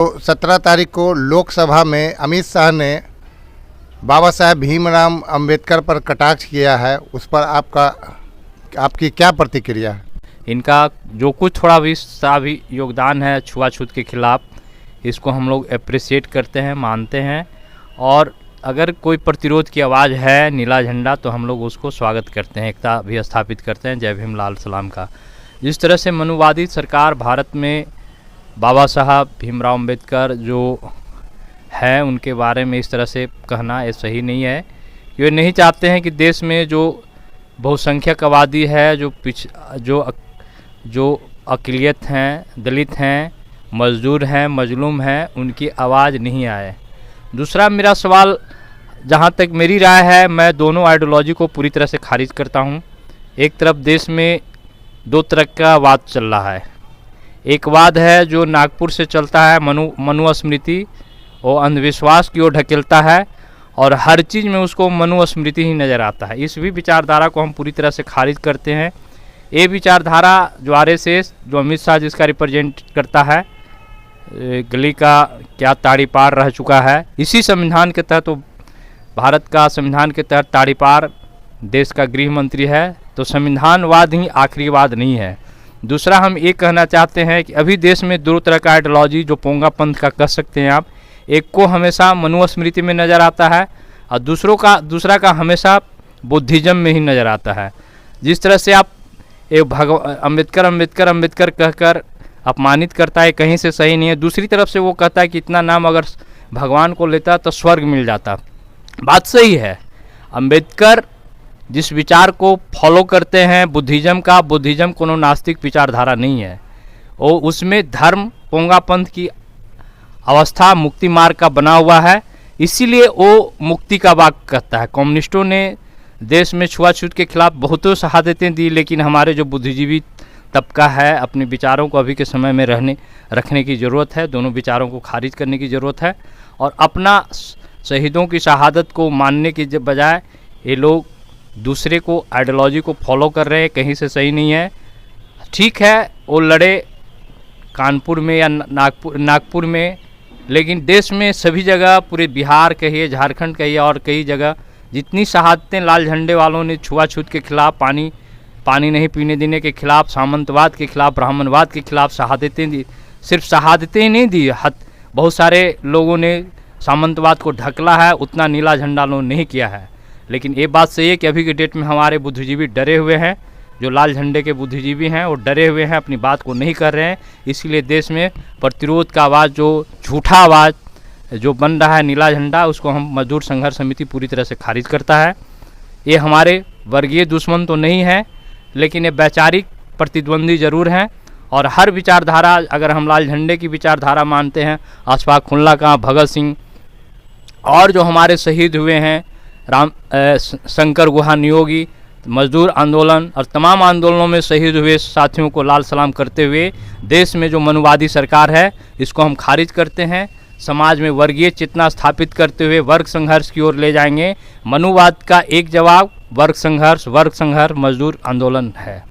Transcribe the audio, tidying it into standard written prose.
17 तारीख को लोकसभा में अमित शाह ने बाबा साहेब भीमराव अंबेडकर पर कटाक्ष किया है, उस पर आपकी क्या प्रतिक्रिया है? इनका जो कुछ थोड़ा भी सा भी योगदान है छुआछूत के खिलाफ, इसको हम लोग अप्रिशिएट करते हैं, मानते हैं। और अगर कोई प्रतिरोध की आवाज़ है, नीला झंडा, तो हम लोग उसको स्वागत करते हैं, एकता भी स्थापित करते हैं। जय भीम लाल सलाम का। जिस तरह से मनुवादी सरकार भारत में बाबा साहब भीमराव अंबेडकर जो है उनके बारे में इस तरह से कहना ये सही नहीं है। ये नहीं चाहते हैं कि देश में जो बहुसंख्यक आबादी है, जो अक़लियत हैं, दलित हैं, मज़दूर हैं, मजलूम हैं, उनकी आवाज़ नहीं आए। दूसरा मेरा सवाल, जहाँ तक मेरी राय है, मैं दोनों आइडियोलॉजी को पूरी तरह से खारिज करता हूँ। एक तरफ देश में दो तरह का वाद चल रहा है। एक वाद है जो नागपुर से चलता है, मनुस्मृति, वो अंधविश्वास की ओर ढकेलता है और हर चीज़ में उसको मनुस्मृति ही नज़र आता है। इस भी विचारधारा को हम पूरी तरह से खारिज करते हैं। ये विचारधारा जो आरएसएस, जो अमित शाह जिसका रिप्रेजेंट करता है, गली का क्या ताड़ी पार रह चुका है। इसी संविधान के तहत, तो भारत का संविधान के तहत ताड़ी पार देश का गृह मंत्री है, तो संविधानवाद ही आखिरी वाद नहीं है। दूसरा हम ये कहना चाहते हैं कि अभी देश में दो तरह का आइडियोलॉजी, जो पोंगा पंथ का कह सकते हैं आप, एक को हमेशा मनुस्मृति में नज़र आता है और दूसरा का हमेशा बुद्धिज़्म में ही नज़र आता है। जिस तरह से आप अंबेडकर कहकर अपमानित करता है, कहीं से सही नहीं है। दूसरी तरफ से वो कहता है कि इतना नाम अगर भगवान को लेता तो स्वर्ग मिल जाता। बात सही है। अंबेडकर जिस विचार को फॉलो करते हैं बुद्धिज़्म कोनो नास्तिक विचारधारा नहीं है। वो उसमें धर्म, पोंगा पंथ की अवस्था मुक्ति मार्ग का बना हुआ है, इसीलिए वो मुक्ति का वाक कहता है। कम्युनिस्टों ने देश में छुआछूत के खिलाफ बहुतों शहादतें दी, लेकिन हमारे जो बुद्धिजीवी तबका है, अपने विचारों को अभी के समय में रखने की ज़रूरत है। दोनों विचारों को खारिज करने की ज़रूरत है और अपना शहीदों की शहादत को मानने की बजाय ये लोग दूसरे को आइडियोलॉजी को फॉलो कर रहे हैं, कहीं से सही नहीं है। ठीक है, वो लड़े कानपुर में या नागपुर में, लेकिन देश में सभी जगह, पूरे बिहार कहिए, झारखंड कहिए और कई जगह जितनी शहादतें लाल झंडे वालों ने छुआछूत के खिलाफ, पानी नहीं पीने देने के खिलाफ, सामंतवाद के खिलाफ, ब्राह्मणवाद के खिलाफ शहादतें दी। सिर्फ शहादतें नहीं दी, बहुत सारे लोगों ने सामंतवाद को ढकला है, उतना नीला झंडा लोग नहीं किया है। लेकिन ये बात सही है कि अभी के डेट में हमारे बुद्धिजीवी डरे हुए हैं, जो लाल झंडे के बुद्धिजीवी हैं वो डरे हुए हैं, अपनी बात को नहीं कर रहे हैं। इसीलिए देश में प्रतिरोध का आवाज़, जो झूठा आवाज़ जो बन रहा है नीला झंडा, उसको हम मजदूर संघर्ष समिति पूरी तरह से खारिज करता है। ये हमारे वर्गीय दुश्मन तो नहीं है, लेकिन ये वैचारिक प्रतिद्वंदी ज़रूर हैं। और हर विचारधारा, अगर हम लाल झंडे की विचारधारा मानते हैं, अशफाक उल्लाह, भगत सिंह और जो हमारे शहीद हुए हैं, शंकर गुहा नियोगी, मजदूर आंदोलन और तमाम आंदोलनों में शहीद हुए साथियों को लाल सलाम करते हुए देश में जो मनुवादी सरकार है, इसको हम खारिज करते हैं। समाज में वर्गीय चेतना स्थापित करते हुए वर्ग संघर्ष की ओर ले जाएंगे। मनुवाद का एक जवाब वर्ग संघर्ष, मजदूर आंदोलन है।